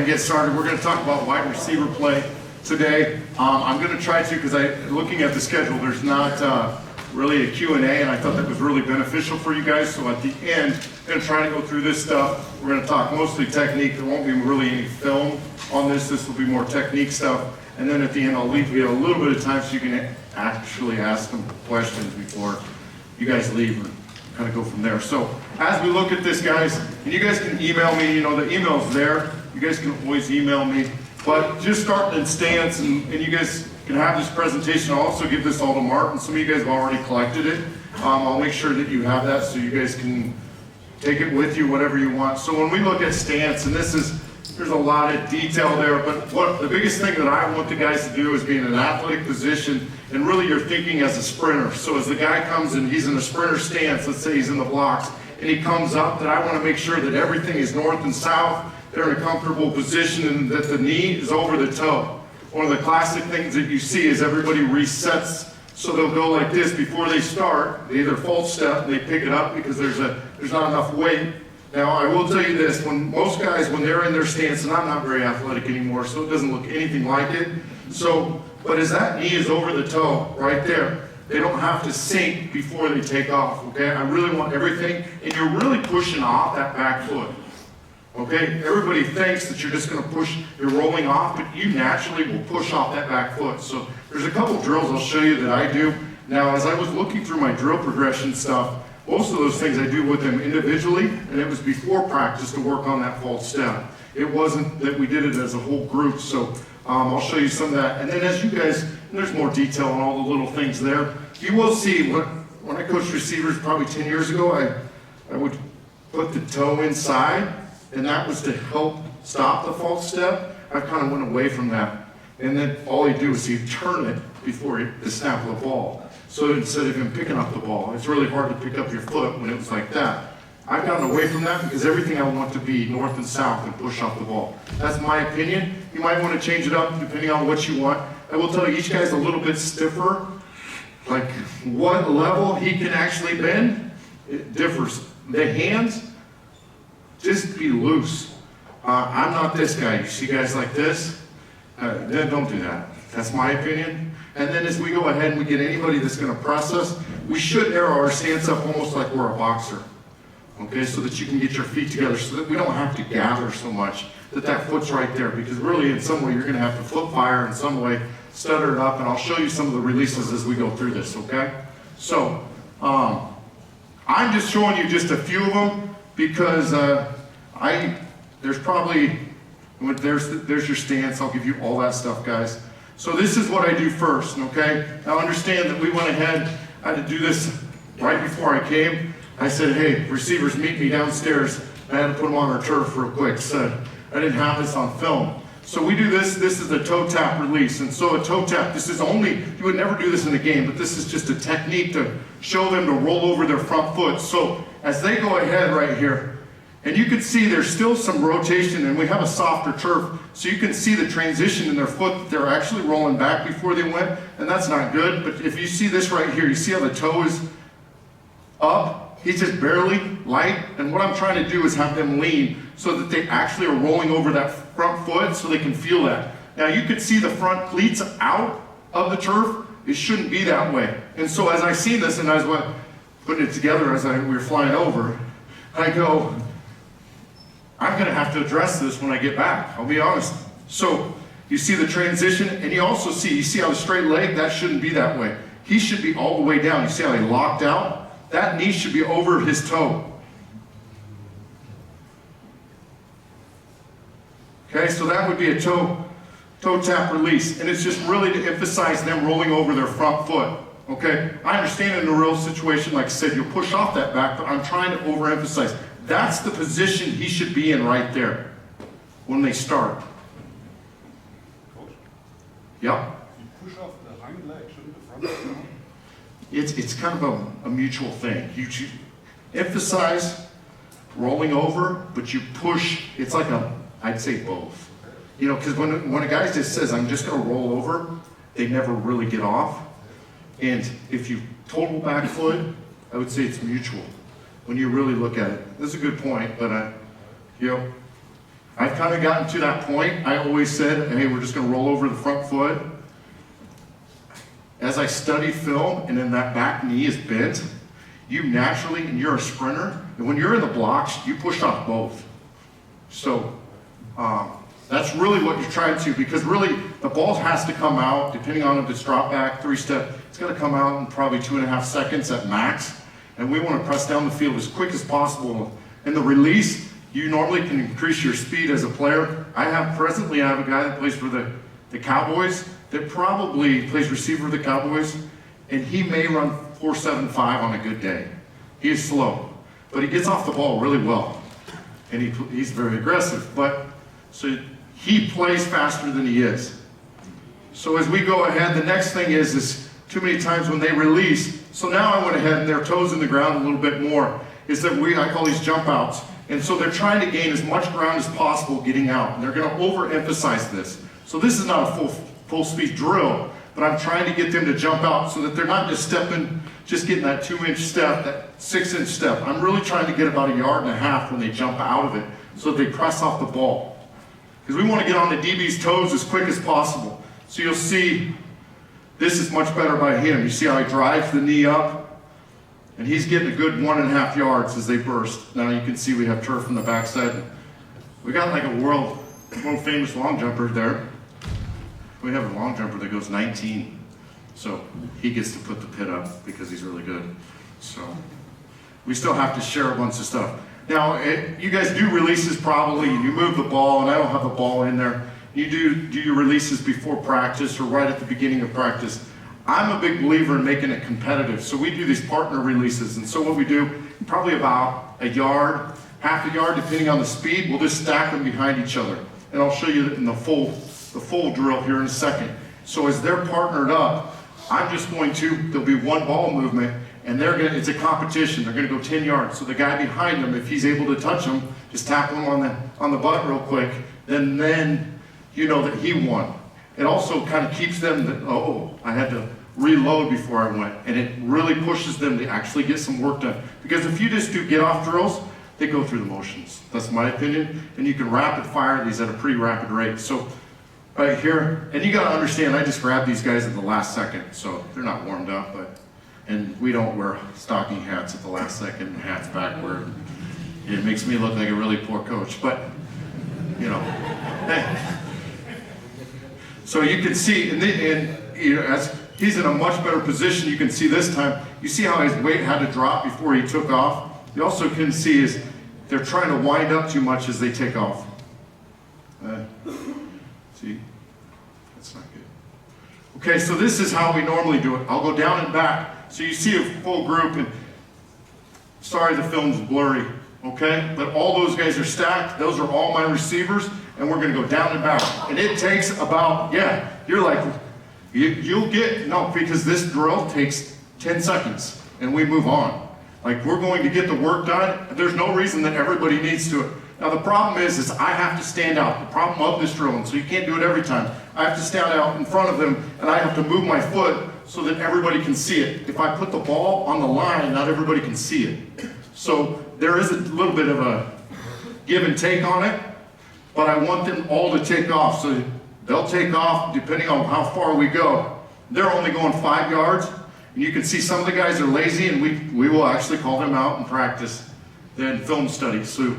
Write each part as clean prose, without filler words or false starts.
and get started. We're going to talk about wide receiver play today. I'm going to try to, because looking at the schedule, there's not really a Q&A, and I thought that was really beneficial for you guys. So at the end, I'm going to try to go through this stuff. We're going to talk mostly technique. There won't be really any film on this. This will be more technique stuff. And then at the end, I'll leave you a little bit of time so you can actually ask them questions before you guys leave and kind of go from there. So as we look at this, guys, and you guys can email me, you know, the email's there. You guys can always email me. But just starting in stance, and you guys can have this presentation. I'll also give this all to Martin. Some of you guys have already collected it. I'll make sure that you have that so you guys can take it with you, whatever you want. So when we look at stance, and there's a lot of detail there, but the biggest thing that I want the guys to do is be in an athletic position, and really you're thinking as a sprinter. So as the guy comes and he's in a sprinter stance, let's say he's in the blocks, and he comes up, that I want to make sure that everything is north and south, they're in a comfortable position, and that the knee is over the toe. One of the classic things that you see is everybody resets, so they'll go like this before they start. They either false step and they pick it up because there's not enough weight. Now I will tell you this, when most guys, when they're in their stance, and I'm not very athletic anymore, so it doesn't look anything like it. So, but as that knee is over the toe, right there, they don't have to sink before they take off, okay? I really want everything, and you're really pushing off that back foot. Okay, everybody thinks that you're just going to push, you're rolling off, but you naturally will push off that back foot. So there's a couple drills I'll show you that I do. Now, as I was looking through my drill progression stuff, most of those things I do with them individually, and it was before practice to work on that false step. It wasn't that we did it as a whole group, so I'll show you some of that. And then as you guys, there's more detail on all the little things there. You will see, when I coached receivers probably 10 years ago, I would put the toe inside, and that was to help stop the false step. I kind of went away from that. And then all he'd do is he'd turn it before the snap of the ball. So instead of him picking up the ball, it's really hard to pick up your foot when it was like that. I've gotten away from that because everything I want to be north and south and push off the ball. That's my opinion. You might want to change it up depending on what you want. I will tell you, each guy's a little bit stiffer. Like what level he can actually bend, it differs. The hands, just be loose. I'm not this guy. You see guys like this? Then don't do that. That's my opinion. And then as we go ahead and we get anybody that's going to press us, we should arrow our stance up almost like we're a boxer. Okay, so that you can get your feet together, so that we don't have to gather so much, that foot's right there. Because really, in some way, you're going to have to foot fire in some way, stutter it up, and I'll show you some of the releases as we go through this, okay? So, I'm just showing you just a few of them, because there's probably, there's your stance. I'll give you all that stuff, guys. So this is what I do first, okay? Now understand that we went ahead, I had to do this right before I came. I said, hey, receivers, meet me downstairs. I had to put them on our turf real quick. So I didn't have this on film. So we do this is a toe tap release. And so a toe tap, this is only, you would never do this in a game, but this is just a technique to show them to roll over their front foot. So as they go ahead right here, and you can see there's still some rotation, and we have a softer turf, so you can see the transition in their foot, that they're actually rolling back before they went, and that's not good. But if you see this right here, you see how the toe is up? He's just barely light, and what I'm trying to do is have them lean so that they actually are rolling over that front foot so they can feel that. Now you can see the front cleats out of the turf. It shouldn't be that way. And so as I see this, and as I was putting it together as we were flying over, I go, I'm going to have to address this when I get back, I'll be honest. So you see the transition, and you also see how the straight leg, that shouldn't be that way. He should be all the way down. You see how he locked out? That knee should be over his toe. Okay, so that would be a toe tap release, and it's just really to emphasize them rolling over their front foot. Okay, I understand in a real situation, like I said, you'll push off that back, but I'm trying to overemphasize. That's the position he should be in right there when they start. Coach? Yep. You push off the hind leg, shouldn't the front leg? It's kind of a mutual thing. You emphasize rolling over, but you push. It's like I'd say both. You know, because when a guy just says, I'm just going to roll over, they never really get off. And if you total back foot, I would say it's mutual when you really look at it. This is a good point, but you know, I've kind of gotten to that point. I always said, hey, we're just going to roll over the front foot. As I study film and then that back knee is bent, you naturally, and you're a sprinter, and when you're in the blocks, you push off both. So that's really what you're trying to, because really the ball has to come out, depending on if it's drop back, 3-step, it's going to come out in probably 2.5 seconds at max. And we want to press down the field as quick as possible. In the release, you normally can increase your speed as a player. Presently I have a guy that plays for the Cowboys that probably plays receiver for the Cowboys, and he may run 4.75 on a good day. He is slow, but he gets off the ball really well, and he's very aggressive. But so he plays faster than he is. So as we go ahead, the next thing is too many times when they release. So now I went ahead and their toes in the ground a little bit more. Is that I call these jump outs. And so they're trying to gain as much ground as possible getting out. And they're going to overemphasize this. So this is not a full speed drill, but I'm trying to get them to jump out so that they're not just getting that 2-inch step, that 6-inch step. I'm really trying to get about 1.5 yards when they jump out of it so that they press off the ball. Because we want to get on the DB's toes as quick as possible. So you'll see this is much better by him. You see how he drives the knee up? And he's getting a good 1.5 yards as they burst. Now you can see we have turf on the backside. We got like a world famous long jumper there. We have a long jumper that goes 19. So he gets to put the pit up because he's really good. So we still have to share a bunch of stuff. Now, you guys do releases probably, and you move the ball, and I don't have the ball in there. You do your releases before practice or right at the beginning of practice. I'm a big believer in making it competitive, so we do these partner releases. And so what we do, probably about 1 yard, half a yard, depending on the speed, we'll just stack them behind each other. And I'll show you in the full drill here in a second. So as they're partnered up, there'll be one ball movement, and it's a competition. They're gonna go 10 yards. So the guy behind them, if he's able to touch them, just tap him on the butt real quick, then you know that he won. It also kind of keeps them I had to reload before I went, and it really pushes them to actually get some work done. Because if you just do get off drills, they go through the motions. That's my opinion, and you can rapid fire these at a pretty rapid rate. So right here, and you got to understand, I just grabbed these guys at the last second, so they're not warmed up, and we don't wear stocking hats at the last second and hats backward. It makes me look like a really poor coach, but hey. So you can see, as he's in a much better position, you can see this time, you see how his weight had to drop before he took off. You also can see they're trying to wind up too much as they take off. See, that's not good. Okay, so this is how we normally do it. I'll go down and back. So you see a full group, and sorry the film's blurry, okay? But all those guys are stacked. Those are all my receivers. And we're going to go down and back. And it takes about, you're like, because this drill takes 10 seconds and we move on. Like, we're going to get the work done. There's no reason that everybody needs to. Now, the problem is I have to stand out. The problem of this drill, and so you can't do it every time. I have to stand out in front of them, and I have to move my foot so that everybody can see it. If I put the ball on the line, not everybody can see it. So there is a little bit of a give and take on it. But I want them all to take off. So they'll take off depending on how far we go. They're only going 5 yards. And you can see some of the guys are lazy, and we will actually call them out in practice. Then film studies. So,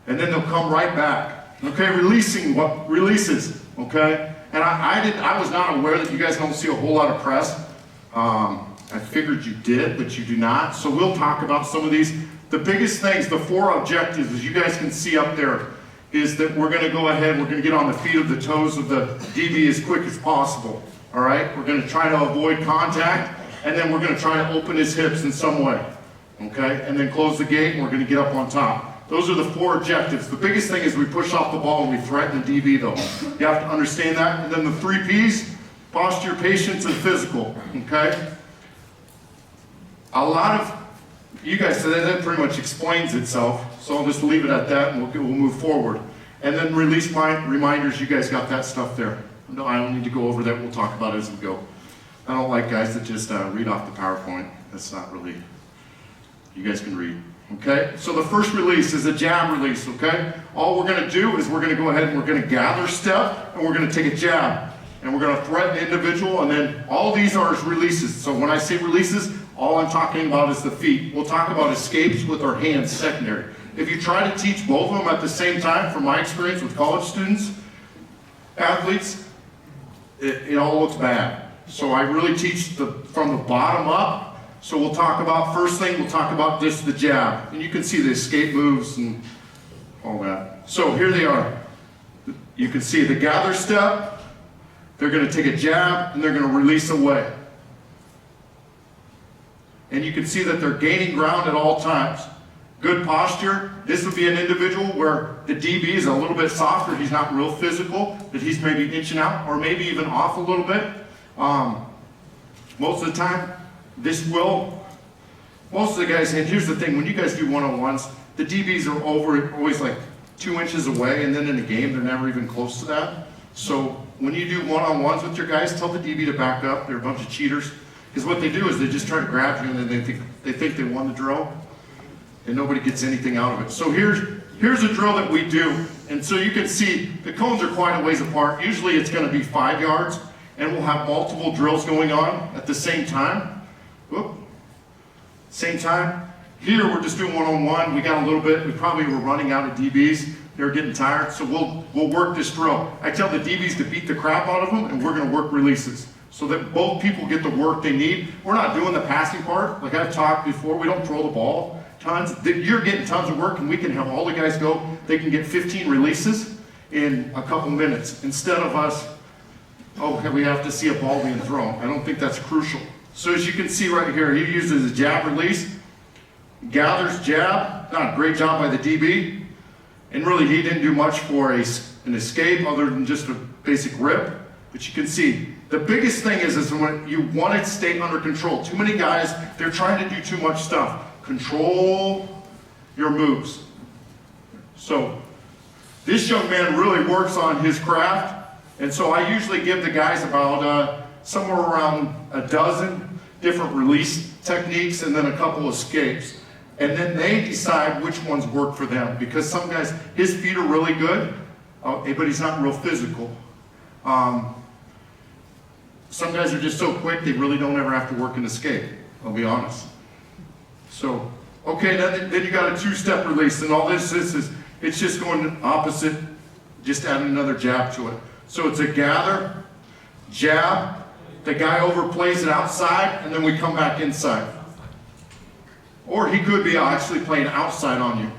and then they'll come right back. Okay, releases. Okay? And I was not aware that you guys don't see a whole lot of press. I figured you did, but you do not. So we'll talk about some of these. The biggest things, the 4 objectives, as you guys can see up there, is that we're going to go ahead, we're going to get on the feet of the toes of the DB as quick as possible. All right? We're going to try to avoid contact, and then we're going to try to open his hips in some way. Okay? And then close the gate, and we're going to get up on top. Those are the 4 objectives. The biggest thing is we push off the ball and we threaten the DB, though. You have to understand that. And then the 3 Ps, posture, patience, and physical. Okay? A lot of you guys said that pretty much explains itself, so I'll just leave it at that, and we'll move forward. And then release reminders, you guys got that stuff there. No, I don't need to go over that, we'll talk about it as we go. I don't like guys that just read off the PowerPoint. That's not really, you guys can read. Okay, so the first release is a jab release, okay? All we're gonna do is we're gonna go ahead and we're gonna gather step, and we're gonna take a jab. And we're gonna threaten the individual, and then all these are releases. So when I say releases, all I'm talking about is the feet. We'll talk about escapes with our hands secondary. If you try to teach both of them at the same time, from my experience with college students, athletes, it all looks bad. So I really teach from the bottom up. So we'll talk about, first thing, we'll talk about just the jab. And you can see the escape moves and all that. So here they are. You can see the gather step. They're going to take a jab and they're going to release away. And you can see that they're gaining ground at all times. Good posture. This would be an individual where the DB is a little bit softer. He's not real physical, but he's maybe inching out or maybe even off a little bit. Most of the time, most of the guys, and here's the thing, when you guys do one-on-ones, the DBs are always like 2 inches away, and then in the game, they're never even close to that. So when you do one-on-ones with your guys, tell the DB to back up. They're a bunch of cheaters. Because what they do is they just try to grab you, and then they think they won the drill, and nobody gets anything out of it. So here's a drill that we do. And so you can see the cones are quite a ways apart. Usually it's going to be 5 yards, and we'll have multiple drills going on at the same time. Whoop. Same time. Here we're just doing one-on-one. We got a little bit. We probably were running out of DBs. They're getting tired, so we'll work this drill. I tell the DBs to beat the crap out of them, and we're going to work releases so that both people get the work they need. We're not doing the passing part. Like I've talked before, we don't throw the ball tons. You're getting tons of work, and we can have all the guys go. They can get 15 releases in a couple minutes instead of us, we have to see a ball being thrown. I don't think that's crucial. So as you can see right here, he uses a jab release, gathers jab, not a great job by the DB, and really he didn't do much for an escape other than just a basic rip. But you can see, the biggest thing is when you want to stay under control. Too many guys, they're trying to do too much stuff. Control your moves. So this young man really works on his craft, and so I usually give the guys about somewhere around a dozen different release techniques and then a couple escapes. And then they decide which ones work for them, because some guys, his feet are really good, but he's not real physical. Some guys are just so quick, they really don't ever have to work an escape, I'll be honest. So, okay, then you got a 2-step release, and all this is it's just going opposite, just adding another jab to it. So it's a gather, jab, the guy overplays it outside, and then we come back inside. Or he could be actually playing outside on you,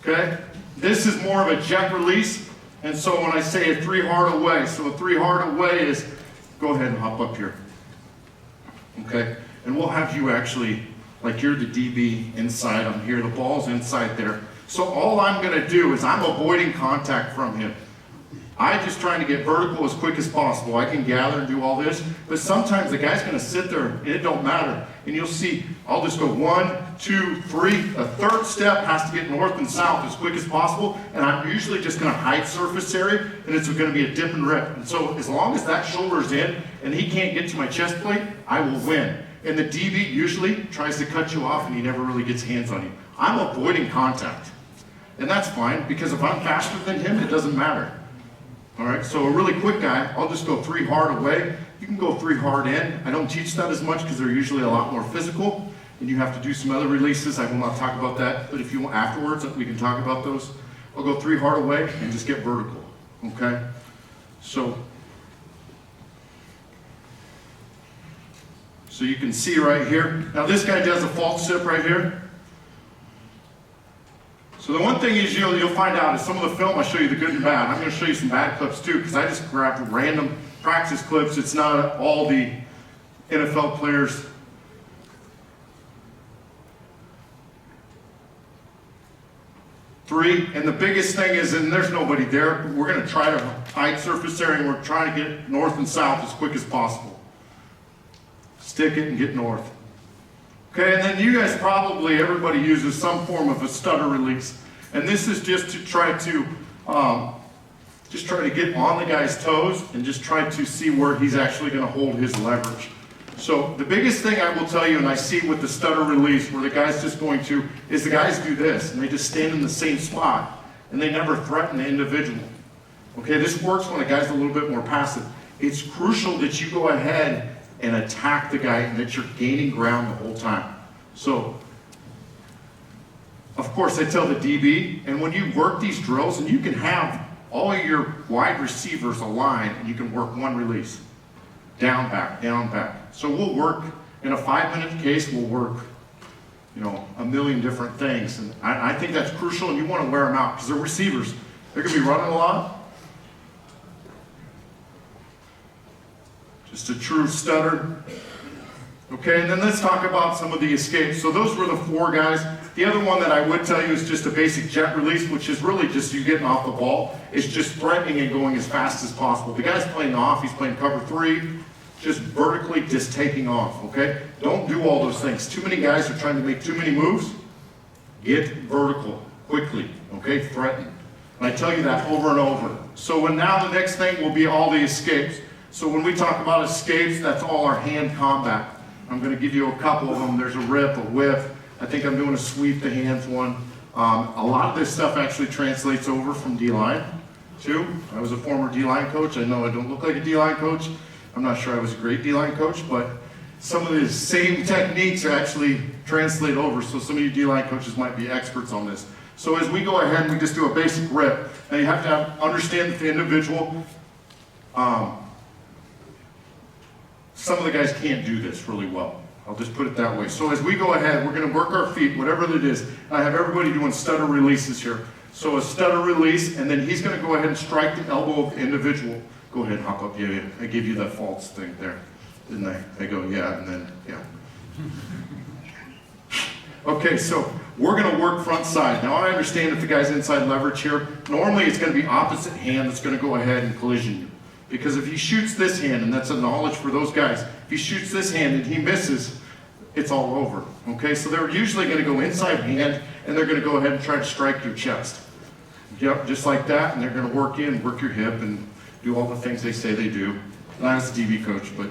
okay? This is more of a jet release, and so when I say a 3 hard away, so a 3 hard away is, go ahead and hop up here, okay? And we'll have you actually, like you're the DB inside on here, the ball's inside there. So all I'm gonna do is I'm avoiding contact from him. I'm just trying to get vertical as quick as possible. I can gather and do all this, but sometimes the guy's gonna sit there and it don't matter. And you'll see, I'll just go 1, 2, 3. A third step has to get north and south as quick as possible, and I'm usually just gonna hide surface area, and it's gonna be a dip and rip. And so as long as that shoulder's in and he can't get to my chest plate, I will win. And the DB usually tries to cut you off and he never really gets hands on you. I'm avoiding contact. And that's fine, because if I'm faster than him, it doesn't matter. All right, so a really quick guy, I'll just go 3 hard away. You can go 3 hard in. I don't teach that as much because they're usually a lot more physical, and you have to do some other releases. I will not talk about that, but if you want afterwards, we can talk about those. I'll go 3 hard away and just get vertical, okay? So you can see right here. Now this guy does a false sip right here. So the one thing is you'll find out is some of the film, I show you the good and bad. I'm going to show you some bad clips too, because I just grabbed random practice clips. It's not all the NFL players. Three, and the biggest thing is, and there's nobody there, we're going to try to hide surface area, and we're trying to get north and south as quick as possible. Stick it and get north. Okay, and then you guys probably, everybody uses some form of a stutter release. And this is just to try to get on the guy's toes and just try to see where he's actually going to hold his leverage. So the biggest thing I will tell you, and I see with the stutter release, where the guy's just going to, is the guys do this, and they just stand in the same spot, and they never threaten the individual. Okay, this works when a guy's a little bit more passive. It's crucial that you go ahead and attack the guy and that you're gaining ground the whole time. So, of course, I tell the DB, and when you work these drills, and you can have all of your wide receivers aligned, and you can work one release. Down, back, down, back. So we'll work, in a 5-minute case, we'll work, you know, a million different things. And I think that's crucial, and you want to wear them out, because they're receivers. They're going to be running a lot. Just a true stutter. Okay, and then let's talk about some of the escapes. So those were the 4 guys. The other one that I would tell you is just a basic jet release, which is really just you getting off the ball. It's just threatening and going as fast as possible. The guy's playing off, he's playing cover 3, just vertically just taking off, okay? Don't do all those things. Too many guys are trying to make too many moves. Get vertical, quickly, okay? Threaten. And I tell you that over and over. So now the next thing will be all the escapes. So when we talk about escapes, that's all our hand combat. I'm going to give you a couple of them. There's a rip, a whiff. I think I'm doing a sweep the hands one. A lot of this stuff actually translates over from D-line, too. I was a former D-line coach. I know I don't look like a D-line coach. I'm not sure I was a great D-line coach, but some of the same techniques actually translate over. So some of you D-line coaches might be experts on this. So as we go ahead and we just do a basic rip, now you have to understand that the individual, some of the guys can't do this really well. I'll just put it that way. So as we go ahead, we're going to work our feet, whatever it is. I have everybody doing stutter releases here. So a stutter release, and then he's going to go ahead and strike the elbow of the individual. Go ahead, hop up. Yeah, I gave you that false thing there, didn't I? I go, yeah, and then, yeah. Okay, so we're going to work front side. Now I understand if the guy's inside leverage here, normally it's going to be opposite hand that's going to go ahead and collision you. Because if he shoots this hand, and that's a knowledge for those guys, if he shoots this hand and he misses, it's all over. Okay, so they're usually going to go inside hand, and they're going to go ahead and try to strike your chest. Yep, just like that, and they're going to work your hip, and do all the things they say they do. Not as a DB coach, but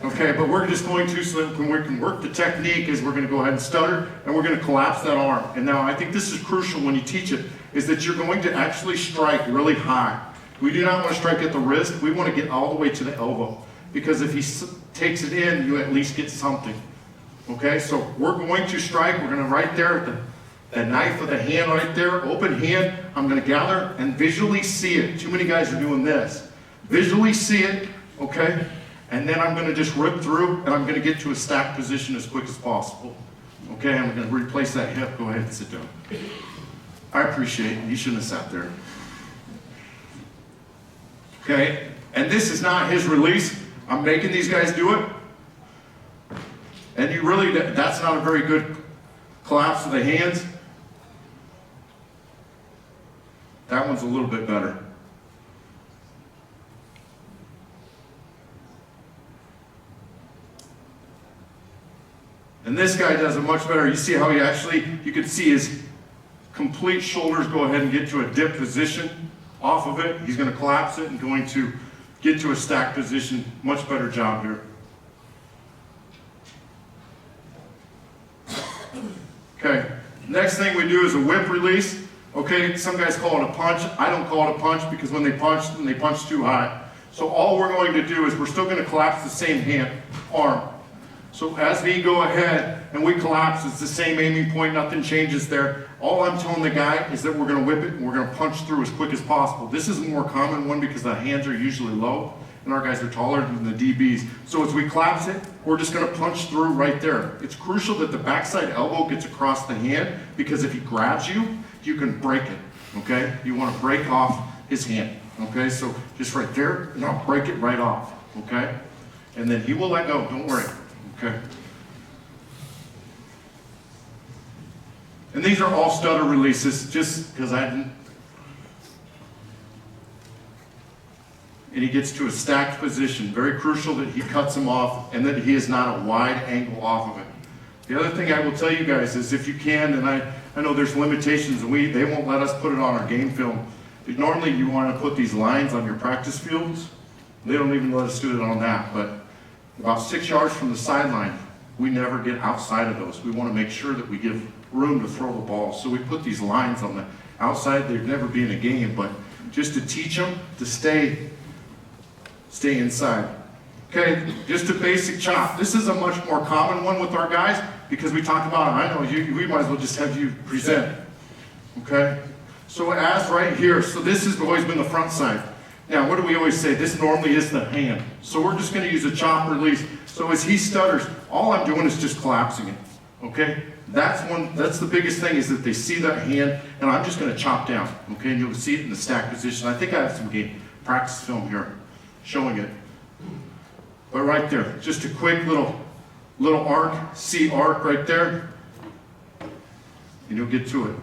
okay, but we're just going to, so that we can work the technique, is we're going to go ahead and stutter, and we're going to collapse that arm. And now I think this is crucial when you teach it, is that you're going to actually strike really high. We do not want to strike at the wrist. We want to get all the way to the elbow. Because if he takes it in, you at least get something. Okay, so we're going to strike. We're going to right there at the knife of the hand right there, open hand. I'm going to gather and visually see it. Too many guys are doing this. Visually see it, okay? And then I'm going to just rip through, and I'm going to get to a stacked position as quick as possible. Okay, I'm going to replace that hip. Go ahead and sit down. I appreciate it. You shouldn't have sat there. Okay, and this is not his release. I'm making these guys do it. And you really, that's not a very good collapse of the hands. That one's a little bit better. And this guy does it much better. You see how he actually, you can see his complete shoulders go ahead and get to a dip position off of it. He's going to collapse it and going to get to a stacked position. Much better job here. Okay, next thing we do is a whip release. Okay, some guys call it a punch. I don't call it a punch because when they punch too high. So all we're going to do is we're still going to collapse the same hand, arm. So as we go ahead and we collapse, it's the same aiming point, nothing changes there. All I'm telling the guy is that we're going to whip it and we're going to punch through as quick as possible. This is a more common one because the hands are usually low and our guys are taller than the DBs. So as we collapse it, we're just going to punch through right there. It's crucial that the backside elbow gets across the hand because if he grabs you, you can break it, okay? You want to break off his hand, okay? So just right there, and I'll break it right off, okay? And then he will let go, don't worry, okay? And these are all stutter releases, just because I didn't. And he gets to a stacked position. Very crucial that he cuts him off and that he is not a wide angle off of it. The other thing I will tell you guys is if you can, and I know there's limitations, and they won't let us put it on our game film. Normally you want to put these lines on your practice fields. They don't even let us do it on that, but about 6 yards from the sideline, we never get outside of those. We want to make sure that we give room to throw the ball. So we put these lines on the outside. They'd never be in a game, but just to teach them to stay inside. Okay, just a basic chop. This is a much more common one with our guys because we talk about it. I know we might as well just have you present. Okay, so as right here, so this has always been the front side. Now, what do we always say? This normally is the hand. So we're just going to use a chop release. So as he stutters, all I'm doing is just collapsing it. Okay, that's the biggest thing, is that they see that hand, and I'm just going to chop down. Okay, and you'll see it in the stack position. I think I have some game practice film here showing it. But right there, just a quick little arc, C arc right there, and you'll get to it.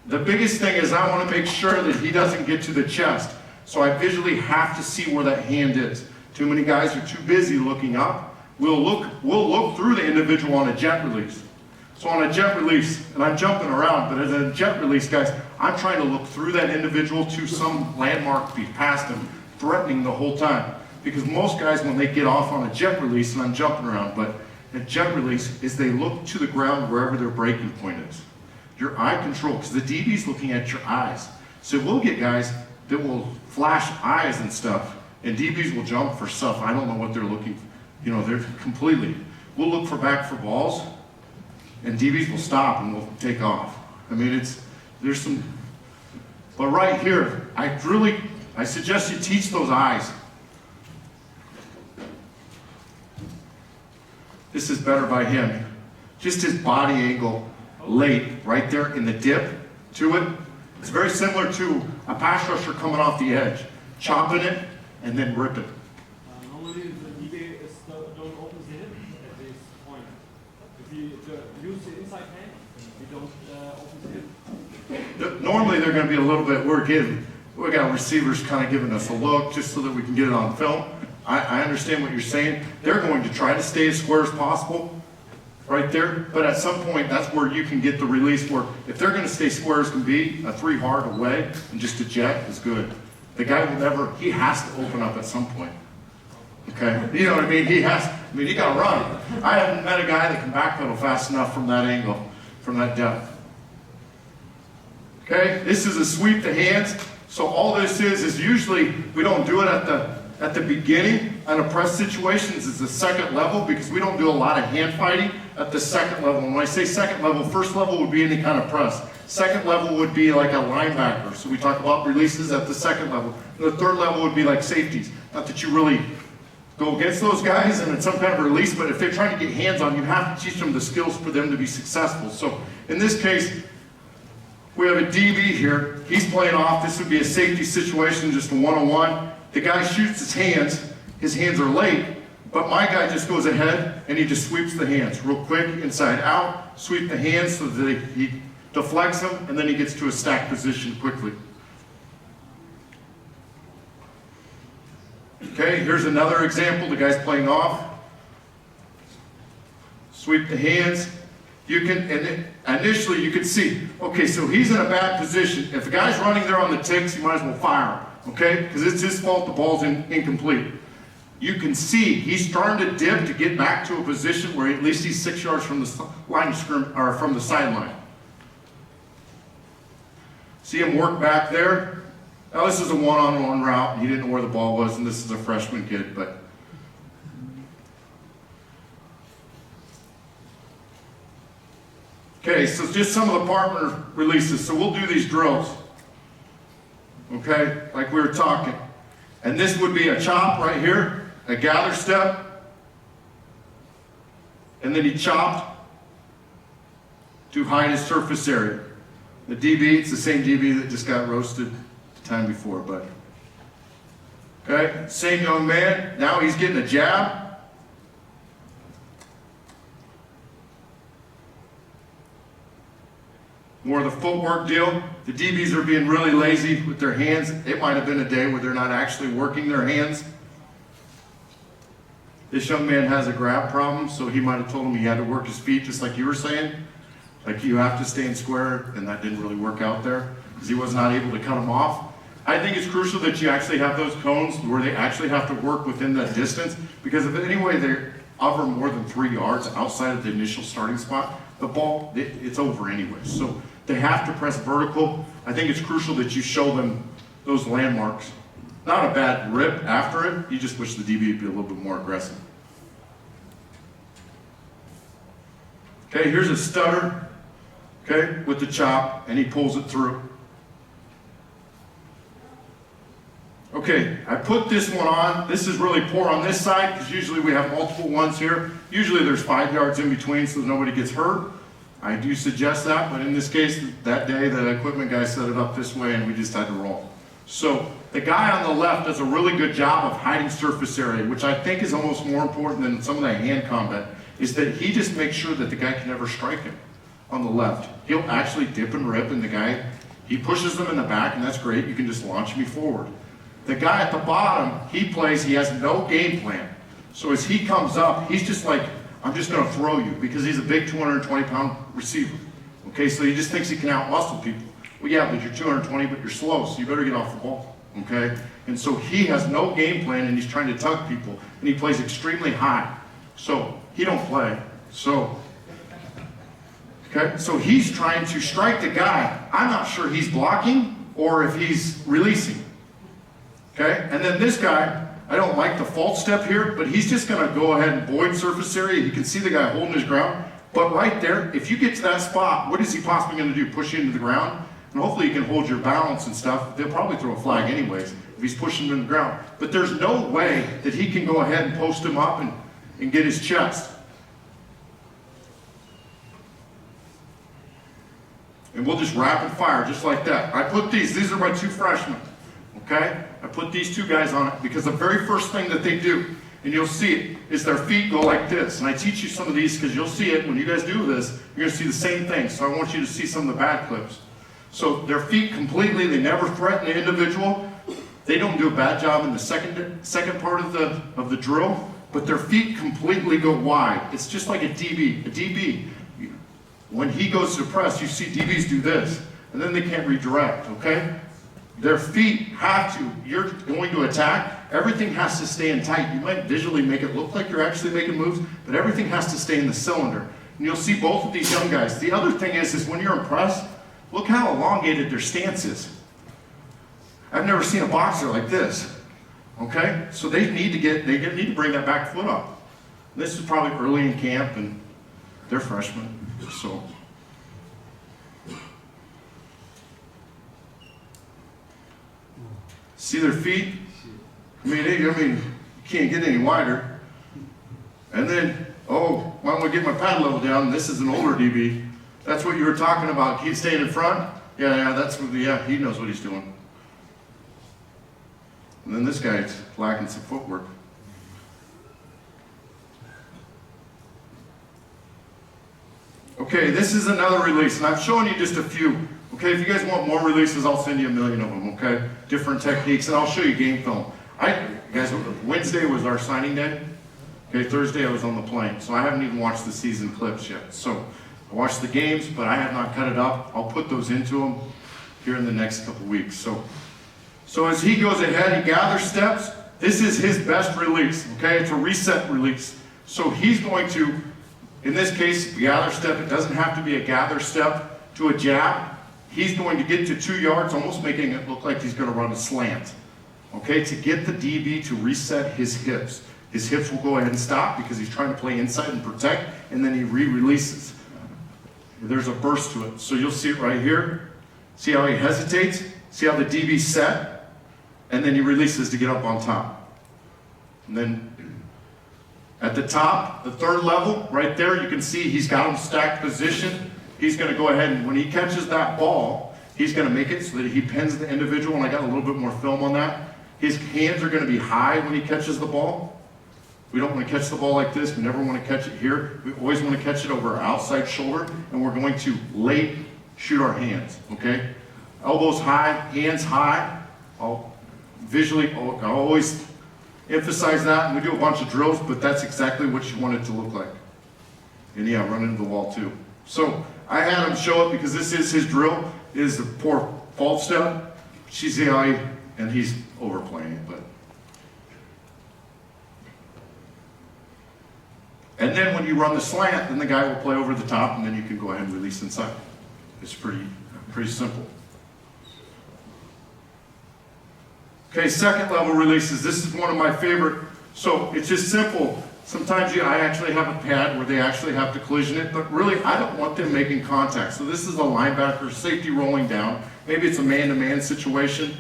The biggest thing is I want to make sure that he doesn't get to the chest. So I visually have to see where that hand is. Too many guys are too busy looking up. We'll look through the individual on a jet release. So on a jet release, and I'm jumping around, but as a jet release, guys, I'm trying to look through that individual to some landmark be past him, threatening the whole time. Because most guys, when they get off on a jet release, and I'm jumping around, but a jet release is they look to the ground wherever their breaking point is. Your eye control, because the DB's looking at your eyes. So we'll get guys that will flash eyes and stuff, and DBs will jump for stuff. I don't know what they're looking for. You know, they're completely. We'll look for back for balls, and DBs will stop and we'll take off. I mean, there's some, but right here, I suggest you teach those eyes. This is better by him. Just his body angle late, right there in the dip to it. It's very similar to a pass rusher coming off the edge, chopping it and then ripping. Normally the DB don't open the hip at this point. If you use the inside hand, you don't open the hip. Normally they're going to be a little bit, we got receivers kind of giving us a look just so that we can get it on film. I understand what you're saying. They're going to try to stay as square as possible right there, but at some point that's where you can get the release where if they're going to stay square as can be, a 3 hard away and just a jet is good. The guy he has to open up at some point. Okay, you know what I mean? He got to run. I haven't met a guy that can backpedal fast enough from that angle, from that depth. Okay, this is a sweep the hands. So all this is usually, we don't do it at the beginning on a press situations. It's the second level because we don't do a lot of hand fighting at the second level. And when I say second level, first level would be any kind of press. Second level would be like a linebacker. So we talk about releases at the second level. And the third level would be like safeties. Not that you really go against those guys and it's some kind of release, but if they're trying to get hands on, you have to teach them the skills for them to be successful. So in this case, we have a DB here. He's playing off. This would be a safety situation, just a one-on-one. The guy shoots his hands. His hands are late, but my guy just goes ahead and he just sweeps the hands real quick, inside out, sweep the hands so that he deflects them, and then he gets to a stack position quickly. Okay, here's another example. The guy's playing off. Sweep the hands. Initially you could see, okay, so he's in a bad position. If the guy's running there on the ticks, you might as well fire him, okay? Because it's his fault the ball's incomplete. You can see he's starting to dip to get back to a position where at least he's 6 yards from the line of scrim, or from the sideline. See him work back there. Now this is a one-on-one route. He didn't know where the ball was, and this is a freshman kid, but okay, so just some of the partner releases. So we'll do these drills, okay, like we were talking. And this would be a chop right here, a gather step, and then he chopped to hide his surface area. The DB, it's the same DB that just got roasted the time before, but okay, same young man, now he's getting a jab. More of the footwork deal. The DBs are being really lazy with their hands. It might have been a day where they're not actually working their hands. This young man has a grab problem, so he might have told him he had to work his feet, just like you were saying. Like you have to stay in square, and that didn't really work out there because he was not able to cut him off. I think it's crucial that you actually have those cones where they actually have to work within that distance, because if anyway they're over more than 3 yards outside of the initial starting spot, the ball, it's over anyway. So they have to press vertical. I think it's crucial that you show them those landmarks. Not a bad rip after it, you just wish the DB would be a little bit more aggressive. Okay, here's a stutter, okay, with the chop, and he pulls it through. Okay, I put this one on. This is really poor on this side, because usually we have multiple ones here. Usually there's 5 yards in between so nobody gets hurt. I do suggest that, but in this case, that day, the equipment guy set it up this way and we just had to roll. So the guy on the left does a really good job of hiding surface area, which I think is almost more important than some of the hand combat, is that he just makes sure that the guy can never strike him on the left. He'll actually dip and rip, and the guy, he pushes them in the back, and that's great. You can just launch me forward. The guy at the bottom, he has no game plan. So as he comes up, he's just like, I'm just going to throw you, because he's a big 220-pound receiver. Okay, so he just thinks he can out-muscle people. Well, yeah, but you're 220, but you're slow, so you better get off the ball. Okay? And so he has no game plan, and he's trying to tug people, and he plays extremely high. So he don't play. So, okay, so he's trying to strike the guy. I'm not sure he's blocking or if he's releasing. Okay, and then this guy, I don't like the false step here, but he's just going to go ahead and void surface area. You can see the guy holding his ground. But right there, if you get to that spot, what is he possibly going to do? Push you into the ground? And hopefully you can hold your balance and stuff. They'll probably throw a flag anyways if he's pushing him in the ground. But there's no way that he can go ahead and post him up and get his chest. And we'll just rapid fire just like that. I put these are my 2 freshmen. Okay? I put these 2 guys on it because the very first thing that they do, and you'll see it, is their feet go like this. And I teach you some of these because you'll see it when you guys do this. You're going to see the same thing. So I want you to see some of the bad clips. So their feet completely, they never threaten the individual. They don't do a bad job in the second part of the drill, but their feet completely go wide. It's just like a DB. A DB, when he goes to press, you see DBs do this, and then they can't redirect, okay? Their feet have to, you're going to attack, everything has to stay in tight. You might visually make it look like you're actually making moves, but everything has to stay in the cylinder. And you'll see both of these young guys. The other thing is when you're in press, look how elongated their stance is. I've never seen a boxer like this, okay? So they need to bring that back foot up. This is probably early in camp, and they're freshmen, so. See their feet? I mean, you can't get any wider. And then, oh, why don't we get my pad level down? This is an older DB. That's what you were talking about. Keep staying in front? Yeah, he knows what he's doing. And then this guy's lacking some footwork. Okay, this is another release, and I've shown you just a few. Okay, if you guys want more releases, I'll send you a million of them, okay? Different techniques, and I'll show you game film. Guys, Wednesday was our signing day. Okay, Thursday I was on the plane, so I haven't even watched the season clips yet. So I watched the games, but I have not cut it up. I'll put those into them here in the next couple weeks. So as he goes ahead, he gathers steps. This is his best release, okay? It's a reset release. So he's going to, in this case, gather step. It doesn't have to be a gather step to a jab. He's going to get to 2 yards, almost making it look like he's going to run a slant, okay, to get the DB to reset his hips. His hips will go ahead and stop because he's trying to play inside and protect, and then he re-releases. There's a burst to it. So you'll see it right here. See how he hesitates? See how the DB's set? And then he releases to get up on top. And then at the top, the 3rd level, right there, you can see he's got him stacked position. He's going to go ahead and when he catches that ball, he's going to make it so that he pins the individual, and I got a little bit more film on that. His hands are going to be high when he catches the ball. We don't want to catch the ball like this. We never want to catch it here. We always want to catch it over our outside shoulder, and we're going to late shoot our hands, okay? Elbows high, hands high. I'll always emphasize that, and we do a bunch of drills, but that's exactly what you want it to look like. And yeah, run into the wall too. So I had him show it because this is his drill, is the poor false step. See how he And he's overplaying it, but. And then when you run the slant, then the guy will play over the top, and then you can go ahead and release inside. It's pretty simple. Okay, second level releases. This is one of my favorite. So it's just simple. Sometimes I actually have a pad where they actually have to collision it, but really I don't want them making contact. So this is a linebacker, safety rolling down. Maybe it's a man-to-man situation,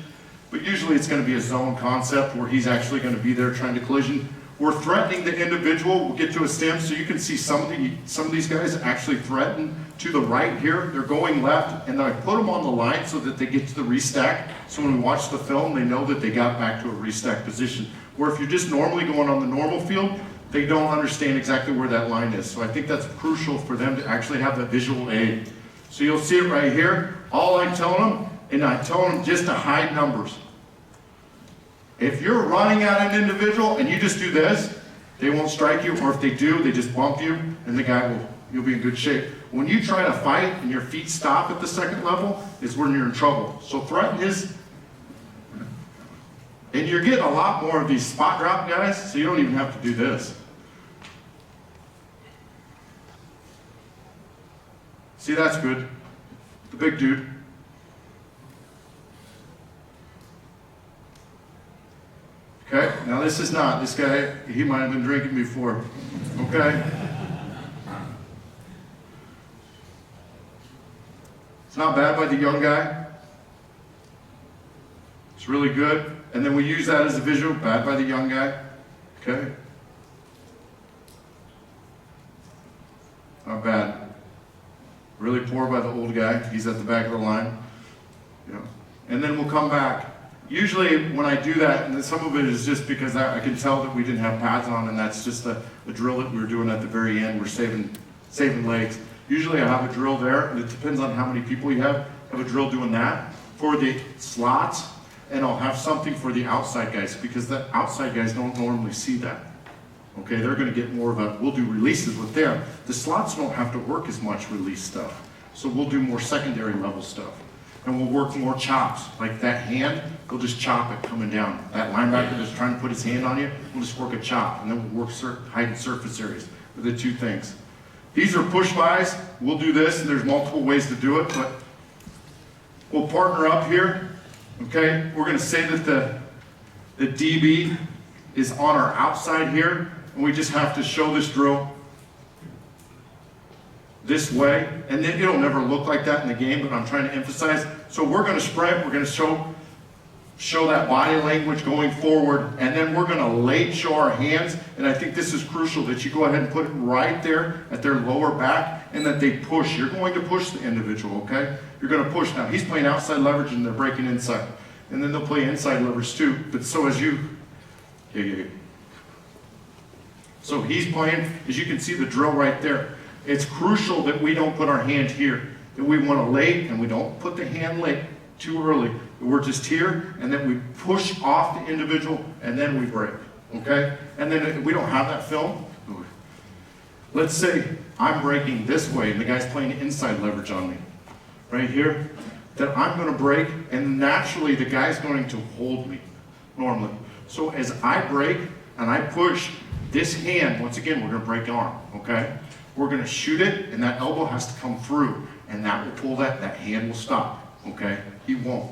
but usually it's going to be a zone concept where he's actually going to be there trying to collision. We're threatening the individual. We'll get to a stem, so you can see some of these guys actually threaten to the right here. They're going left, and I put them on the line so that they get to the restack. So when we watch the film, they know that they got back to a restack position. Where if you're just normally going on the normal field, they don't understand exactly where that line is. So I think that's crucial for them to actually have the visual aid. So you'll see it right here. All I'm telling them, and I'm telling them just to hide numbers. If you're running at an individual and you just do this, they won't strike you, or if they do, they just bump you, and you'll be in good shape. When you try to fight and your feet stop at the second level, is when you're in trouble. So threaten is, and you're getting a lot more of these spot drop guys, so you don't even have to do this. See, that's good. The big dude. Okay, now this is not, this guy, he might have been drinking before, okay? It's not bad by the young guy. It's really good. And then we use that as a visual, bad by the young guy, okay? Not bad. Really poor by the old guy, he's at the back of the line. Yeah. And then we'll come back. Usually when I do that, and some of it is just because I can tell that we didn't have pads on, and that's just a drill that we were doing at the very end. We're saving legs. Usually I have a drill there, and it depends on how many people you have. I have a drill doing that for the slots, and I'll have something for the outside guys, because the outside guys don't normally see that. Okay, they're going to get more of a, we'll do releases with them. The slots don't have to work as much release stuff, so we'll do more secondary level stuff. And we'll work more chops, like that hand, we'll just chop it coming down. That linebacker that's trying to put his hand on you, we'll just work a chop, and then we'll work height and surface areas are the two things. These are push-bys. We'll do this, and there's multiple ways to do it, but we'll partner up here, okay? We're gonna say that the DB is on our outside here, and we just have to show this drill this way, and then it'll never look like that in the game, but I'm trying to emphasize. So we're going to sprint, we're going to show that body language going forward, and then we're going to late show our hands, and I think this is crucial that you go ahead and put it right there at their lower back, and that they push. You're going to push the individual, okay? You're going to push. Now, he's playing outside leverage, and they're breaking inside, and then they'll play inside leverage too, but so as you, So he's playing, as you can see the drill right there. It's crucial that we don't put our hand here, that we want to late, and we don't put the hand late too early. We're just here, and then we push off the individual, and then we break, okay? And then if we don't have that film, let's say I'm breaking this way, and the guy's playing inside leverage on me, right here, that I'm going to break, and naturally the guy's going to hold me, normally. So as I break, and I push this hand, once again, we're going to break arm, okay? We're going to shoot it, and that elbow has to come through, and that will pull that hand will stop, okay? He won't.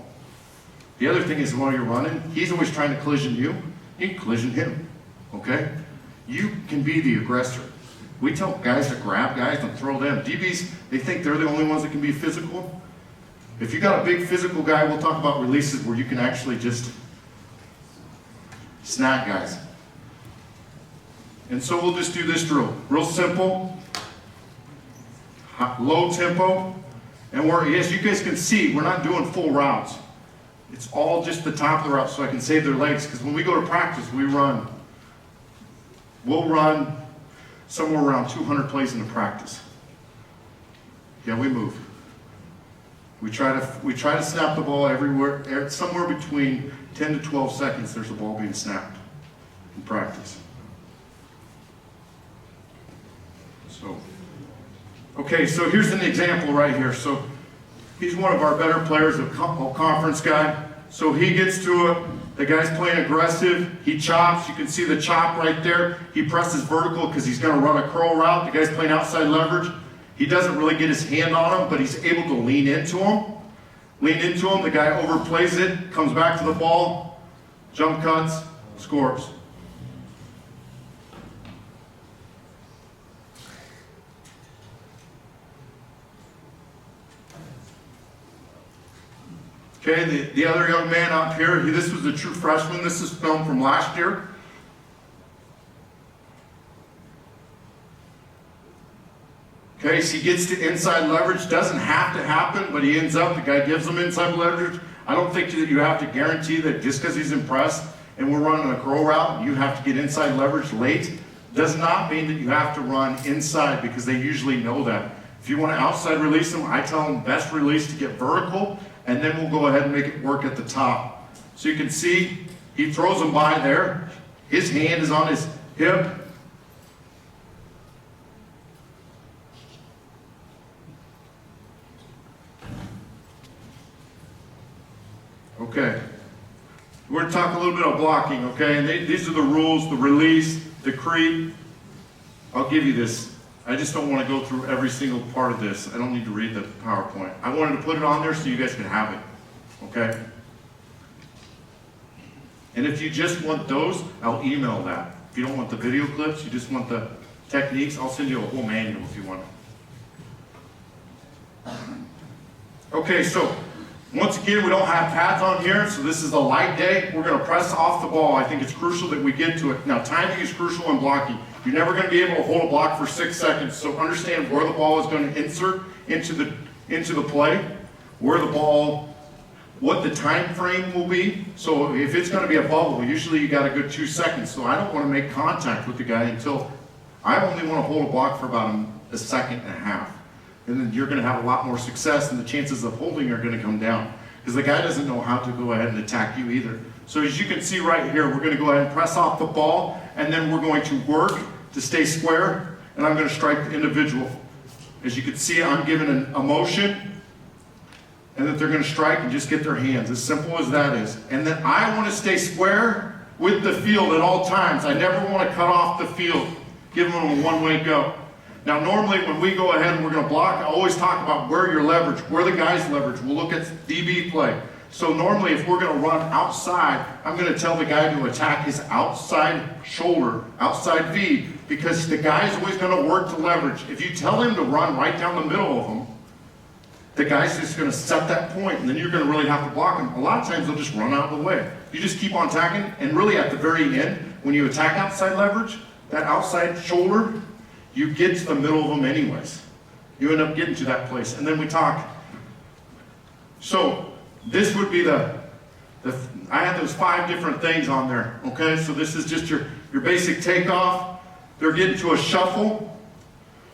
The other thing is while you're running, he's always trying to collision you, you can collision him, okay? You can be the aggressor. We tell guys to grab guys and throw them. DBs, they think they're the only ones that can be physical. If you got a big physical guy, we'll talk about releases where you can actually just snag guys. And so we'll just do this drill. Real simple, low tempo, and as you guys can see, we're not doing full routes. It's all just the top of the route so I can save their legs, because when we go to practice, we'll run somewhere around 200 plays in the practice. Yeah, we move. We try to snap the ball everywhere, somewhere between 10 to 12 seconds there's a ball being snapped in practice. Okay, so here's an example right here. So he's one of our better players, a conference guy. So he gets to it. The guy's playing aggressive. He chops. You can see the chop right there. He presses vertical because he's going to run a curl route. The guy's playing outside leverage. He doesn't really get his hand on him, but he's able to lean into him. Lean into him. The guy overplays it, comes back to the ball, jump cuts, scores. Okay, the other young man up here, this was a true freshman. This is film from last year. Okay, so he gets to inside leverage. Doesn't have to happen, but he ends up, the guy gives him inside leverage. I don't think that you have to guarantee that just because he's impressed and we're running a curl route, you have to get inside leverage late. Does not mean that you have to run inside because they usually know that. If you want to outside release them, I tell them best release to get vertical, and then we'll go ahead and make it work at the top. So you can see he throws them by there. His hand is on his hip. Okay. We're going to talk a little bit about blocking, okay? And these are the rules, the release, the creep. I'll give you this. I just don't want to go through every single part of this. I don't need to read the PowerPoint. I wanted to put it on there so you guys can have it, okay? And if you just want those, I'll email that. If you don't want the video clips, you just want the techniques, I'll send you a whole manual if you want it. Okay, so once again, we don't have pads on here, so this is a light day. We're going to press off the ball. I think it's crucial that we get to it. Now, timing is crucial in blocking. You're never going to be able to hold a block for 6 seconds, so understand where the ball is going to insert into the play, where the ball, what the time frame will be. So if it's going to be a bubble, usually you got a good 2 seconds. So I don't want to make contact with the guy until I only want to hold a block for about a second and a half. And then you're going to have a lot more success, and the chances of holding are going to come down because the guy doesn't know how to go ahead and attack you either. So as you can see right here, we're going to go ahead and press off the ball, and then we're going to work to stay square, and I'm going to strike the individual. As you can see, I'm giving a motion, and that they're going to strike and just get their hands, as simple as that is. And then I want to stay square with the field at all times. I never want to cut off the field, give them a one-way go. Now, normally when we go ahead and we're going to block, I always talk about where your leverage, where the guy's leverage. We'll look at DB play. So normally if we're going to run outside, I'm going to tell the guy to attack his outside shoulder, outside V, because the guy's always going to work to leverage. If you tell him to run right down the middle of him, the guy's just going to set that point, and then you're going to really have to block him. A lot of times they'll just run out of the way. You just keep on attacking, and really at the very end, when you attack outside leverage, that outside shoulder, you get to the middle of them anyways. You end up getting to that place. And then we talk. So this would be I had those 5 different things on there. Okay, so this is just your basic takeoff. They're getting to a shuffle,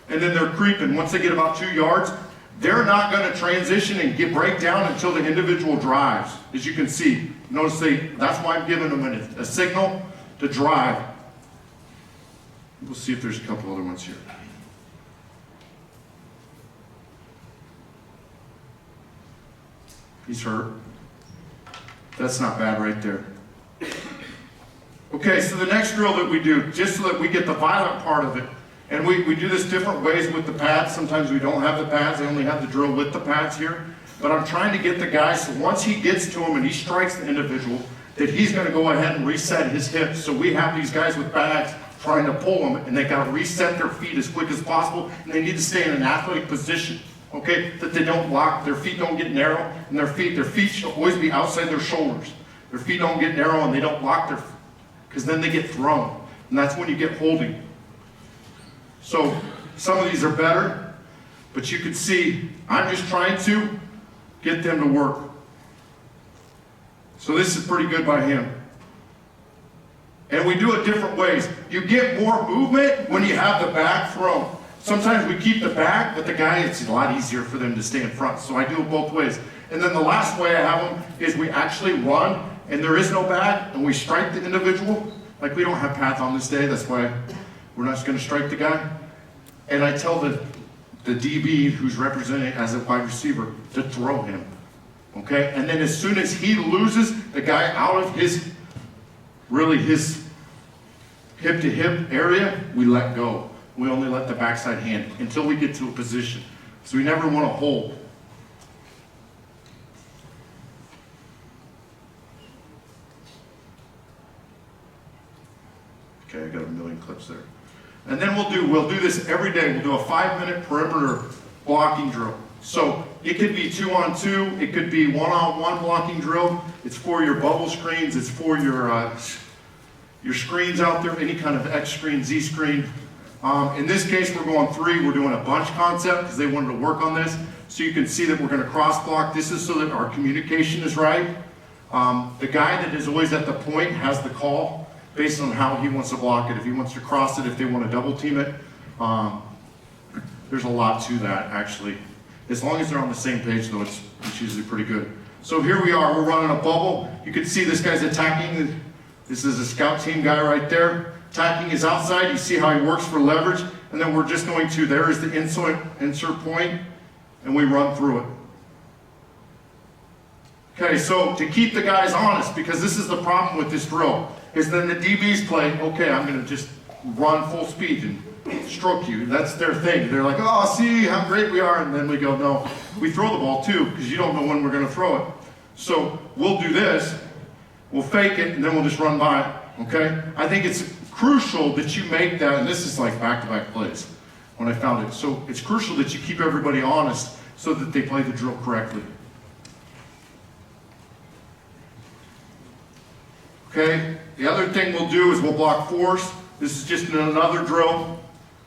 and then they're creeping. Once they get about 2 yards, they're not going to transition and break down until the individual drives. As you can see, notice that's why I'm giving them a signal to drive. We'll see if there's a couple other ones here. He's hurt. That's not bad right there. Okay, so the next drill that we do, just so that we get the violent part of it, and we do this different ways with the pads. Sometimes we don't have the pads. I only have the drill with the pads here. But I'm trying to get the guy, so once he gets to him and he strikes the individual, that he's going to go ahead and reset his hips. So we have these guys with bags trying to pull them, and they got to reset their feet as quick as possible, and they need to stay in an athletic position, okay, that they don't lock, their feet don't get narrow, and their feet should always be outside their shoulders. Their feet don't get narrow, and they don't lock because then they get thrown, and that's when you get holding. So some of these are better, but you can see I'm just trying to get them to work. So this is pretty good by him. And we do it different ways. You get more movement when you have the bag thrown. Sometimes we keep the bag, but the guy, it's a lot easier for them to stay in front. So I do it both ways. And then the last way I have them is we actually run, and there is no bag, and we strike the individual. Like we don't have pads on this day, that's why we're not just going to strike the guy. And I tell the DB who's representing as a wide receiver to throw him. Okay, and then as soon as he loses the guy out of his hip to hip area, we let go. We only let the backside hand until we get to a position. So we never want to hold. Okay, I got a million clips there. And then we'll do this every day. We'll do a 5-minute perimeter blocking drill. So it could be 2-on-2, it could be 1-on-1 blocking drill. It's for your bubble screens, it's for your screens out there, any kind of X screen, Z screen. In this case, we're going 3. We're doing a bunch concept because they wanted to work on this. So you can see that we're going to cross block. This is so that our communication is right. The guy that is always at the point has the call based on how he wants to block it. If he wants to cross it, if they want to double team it. There's a lot to that, actually. As long as they're on the same page, though, it's usually pretty good. So here we are. We're running a bubble. You can see this guy's attacking. This is a scout team guy right there. Attacking his outside. You see how he works for leverage. And then we're just going to, there is the insert point, and we run through it. Okay, so to keep the guys honest, because this is the problem with this drill, is then the DBs play, okay, I'm going to just run full speed and stroke you. That's their thing. They're like, oh, see how great we are. And then we go, no, we throw the ball too, because you don't know when we're going to throw it. So we'll do this, we'll fake it, and then we'll just run by it, okay? I think it's crucial that you make that, and this is like back-to-back plays when I found it. So it's crucial that you keep everybody honest so that they play the drill correctly. Okay, the other thing we'll do is we'll block 4s. This is just another drill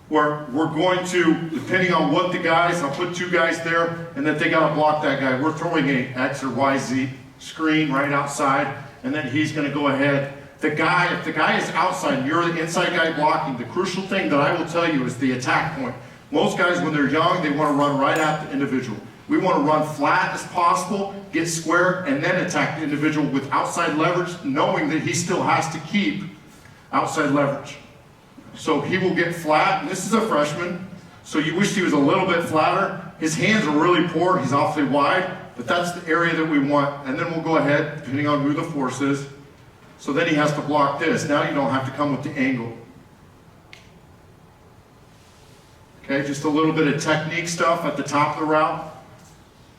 where we're going to, depending on what the guys, I'll put 2 guys there, and then they got to block that guy. We're throwing a X or Y, Z screen right outside, and then he's going to go ahead. If the guy is outside and you're the inside guy blocking, the crucial thing that I will tell you is the attack point. Most guys, when they're young, they want to run right at the individual. We want to run flat as possible, get square, and then attack the individual with outside leverage, knowing that he still has to keep outside leverage. So he will get flat, and this is a freshman, so you wish he was a little bit flatter. His hands are really poor, he's awfully wide, but that's the area that we want. And then we'll go ahead, depending on who the force is. So then he has to block this. Now you don't have to come with the angle. Okay, just a little bit of technique stuff at the top of the route.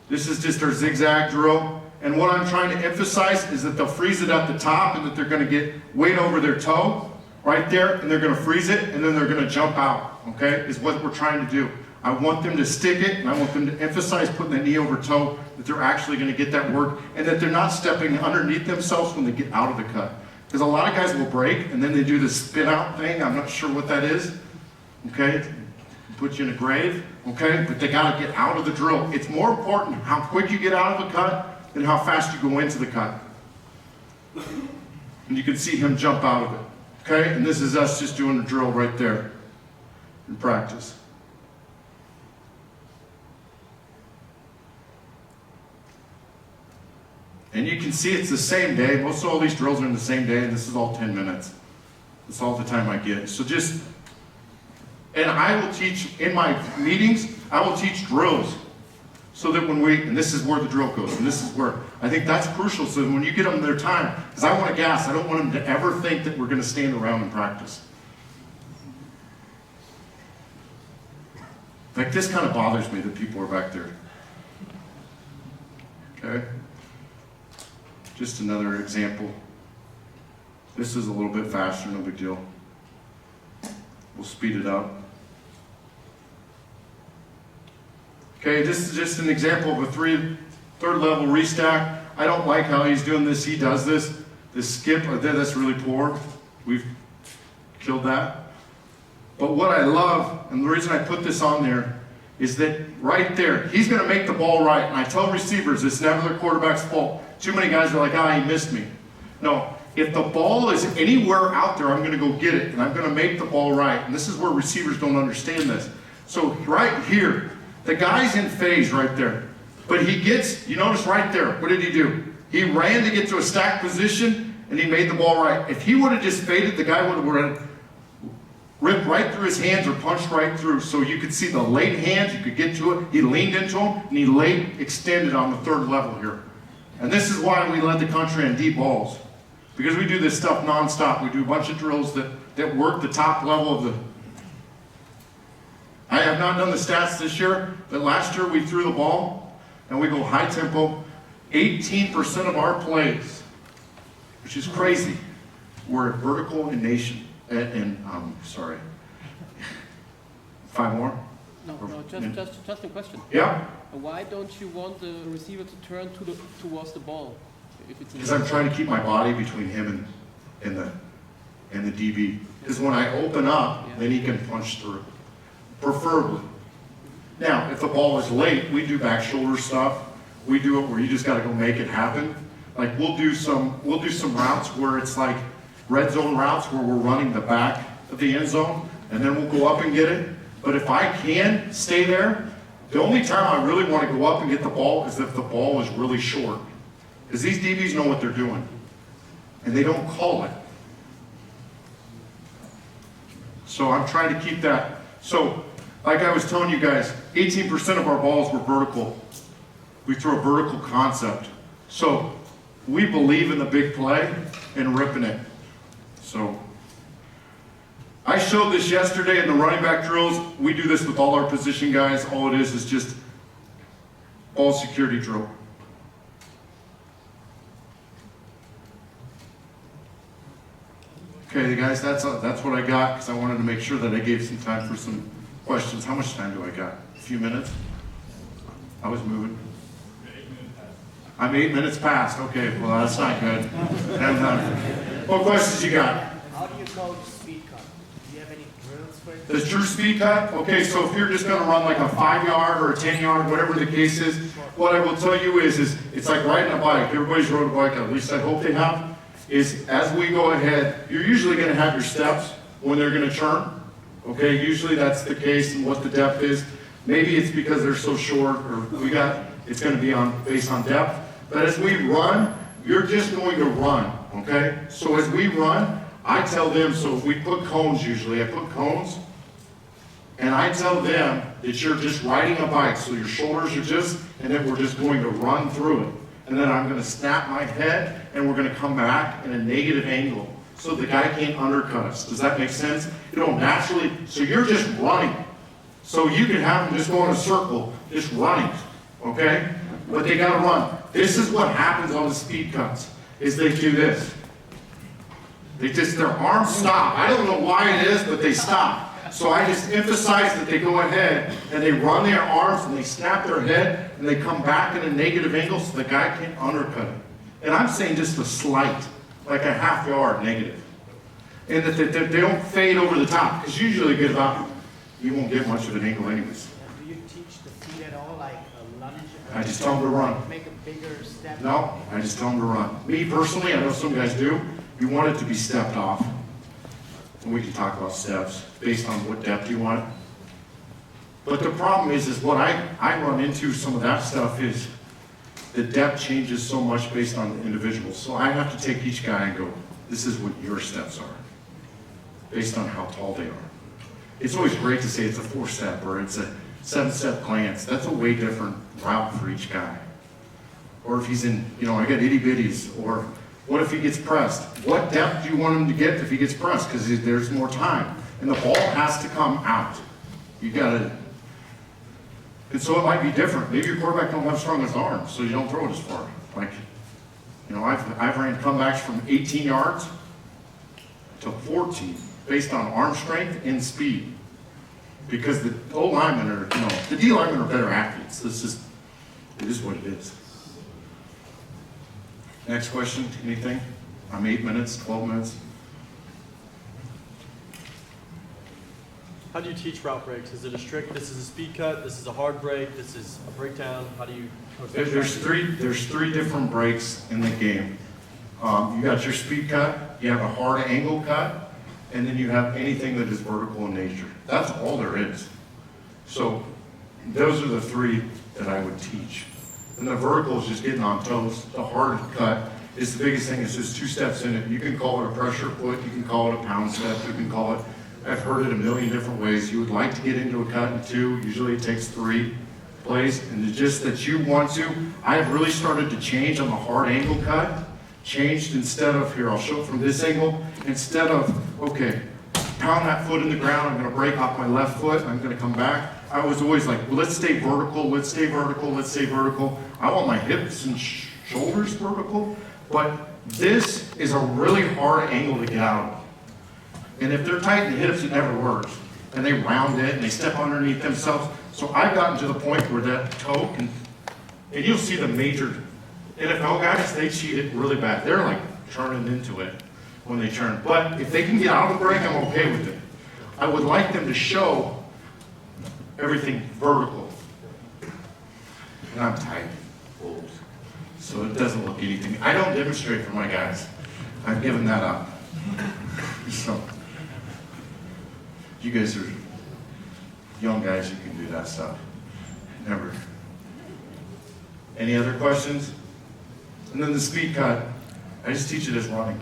This is just our zigzag drill. And what I'm trying to emphasize is that they'll freeze it at the top and that they're going to get weight over their toe right there, and they're going to freeze it, and then they're going to jump out, okay, is what we're trying to do. I want them to stick it, and I want them to emphasize putting the knee over toe, that they're actually going to get that work, and that they're not stepping underneath themselves when they get out of the cut. Because a lot of guys will break, and then they do this spin out thing. I'm not sure what that is, okay? Put you in a grave, okay? But they got to get out of the drill. It's more important how quick you get out of the cut than how fast you go into the cut. And you can see him jump out of it, okay? And this is us just doing a drill right there in practice. And you can see it's the same day. Most of all these drills are in the same day, and this is all 10 minutes. That's all the time I get. So just, and I will teach, in my meetings, I will teach drills. So that when we, and this is where the drill goes, and this is where, I think that's crucial, so that when you get them their time, because I want to gas, I don't want them to ever think that we're going to stand around and practice. Like, this kind of bothers me that people are back there. Okay? Just another example. This is a little bit faster, no big deal. We'll speed it up. Okay, this is just an example of a third level restack. I don't like how he's doing this. He does this. This skip, that's really poor. We've killed that. But what I love, and the reason I put this on there, is that right there, he's going to make the ball right. And I tell receivers, it's never the quarterback's fault. Too many guys are like, he missed me. No, if the ball is anywhere out there, I'm going to go get it, and I'm going to make the ball right. And this is where receivers don't understand this. So right here, the guy's in phase right there. But he gets, you notice right there, what did he do? He ran to get to a stacked position, and he made the ball right. If he would have just faded, the guy would have ripped right through his hands or punched right through. So you could see the late hands, you could get to it. He leaned into him, and he late extended on the third level here. And this is why we led the country on deep balls. Because we do this stuff nonstop. We do a bunch of drills that work the top level of the... I have not done the stats this year, but last year we threw the ball and we go high tempo. 18% of our plays, which is crazy, were vertical in nation. Sorry. 5 more? No, just a question. Yeah? Why don't you want the receiver to turn towards the ball? Because I'm trying to keep my body between him and the DB. Because when I open up, then he can punch through, preferably. Now, if the ball is late, we do back shoulder stuff. We do it where you just got to go make it happen. Like we'll do some routes where it's like red zone routes where we're running the back of the end zone, and then we'll go up and get it. But if I can stay there, the only time I really want to go up and get the ball is if the ball is really short. Because these DBs know what they're doing, and they don't call it. So I'm trying to keep that. So, like I was telling you guys, 18% of our balls were vertical. We threw a vertical concept. So we believe in the big play and ripping it. So I showed this yesterday in the running back drills. We do this with all our position guys. All it is just ball security drill. Okay, guys, that's what I got because I wanted to make sure that I gave some time for some questions. How much time do I got? A few minutes? I was moving. I'm 8 minutes past. Okay, well, that's not good. And, what questions you got? How do you coach speed cut? Do you have any drills for it? The true speed cut? Okay, so if you're just going to run like a 5-yard or a 10-yard, whatever the case is, what I will tell you is it's like riding a bike. Everybody's rode a bike, at least I hope they have, is as we go ahead, you're usually going to have your steps when they're going to turn. Okay, usually that's the case and what the depth is. Maybe it's because they're so short or it's going to be based on depth. But as we run, you're just going to run, okay? So as we run, I tell them, so if we put cones usually, I put cones, and I tell them that you're just riding a bike, so your shoulders are and then we're just going to run through it. And then I'm going to snap my head, and we're going to come back in a negative angle, so the guy can't undercut us. Does that make sense? It'll naturally, so you're just running. So you can have them just go in a circle, just running, okay? But they got to run. This is what happens on the speed cuts, is they do this. Their arms stop. I don't know why it is, but they stop. So I just emphasize that they go ahead and they run their arms and they snap their head and they come back in a negative angle so the guy can't undercut it. And I'm saying just a slight, like a half-yard negative. And that they don't fade over the top, because usually you won't get much of an angle anyways. Do you teach the feet at all, like a lunge? I just tell them to run. Make a bigger step? No, I just tell them to run. Me personally, I know some guys do, you want it to be stepped off. And we can talk about steps based on what depth you want. But the problem is what I run into some of that stuff is the depth changes so much based on the individual. So I have to take each guy and go, this is what your steps are, based on how tall they are. It's always great to say it's a 4-step or it's a 7-step glance. That's a way different route for each guy. Or if he's in, I got itty bitties, or what if he gets pressed? What depth do you want him to get if he gets pressed? Because there's more time. And the ball has to come out. You gotta, and so it might be different. Maybe your quarterback don't have strongest arms, so you don't throw it as far. Like, I've ran comebacks from 18 yards to 14 based on arm strength and speed. Because the O linemen are, the D linemen are better athletes. It is what it is. Next question, anything? I'm 8 minutes, 12 minutes. How do you teach route breaks? Is it a strict, this is a speed cut, this is a hard break, this is a breakdown? How do you coach that? There's three different breaks in the game. You got your speed cut, you have a hard angle cut, and then you have anything that is vertical in nature. That's all there is. So those are the three that I would teach. And the vertical is just getting on toes. The hard cut is the biggest thing. It's just 2 steps in it. You can call it a pressure foot. You can call it a pound step. You can call it, I've heard it a million different ways. You would like to get into a cut in 2. Usually it takes 3. plays, and it's just that you want to. I have really started to change on the hard angle cut. Changed instead of, here, I'll show it from this angle. Instead of, okay, pound that foot in the ground, I'm gonna break off my left foot, I'm gonna come back. I was always like, well, let's stay vertical, let's stay vertical, let's stay vertical. I want my hips and shoulders vertical, but this is a really hard angle to get out of. And if they're tight in the hips, it never works. And they round it and they step underneath themselves. So I've gotten to the point where that toe can, and you'll see the major NFL guys, they cheat it really bad. They're like turning into it when they turn. But if they can get out of the break, I'm okay with it. I would like them to show everything vertical. And I'm tight, old, so it doesn't look anything. I don't demonstrate for my guys. I've given that up. So, you guys are young guys, you can do that stuff. Never. Any other questions? And then the speed cut, I just teach it as running.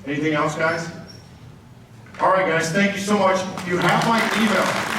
Anything else, guys? All right, guys, thank you so much. You have my email.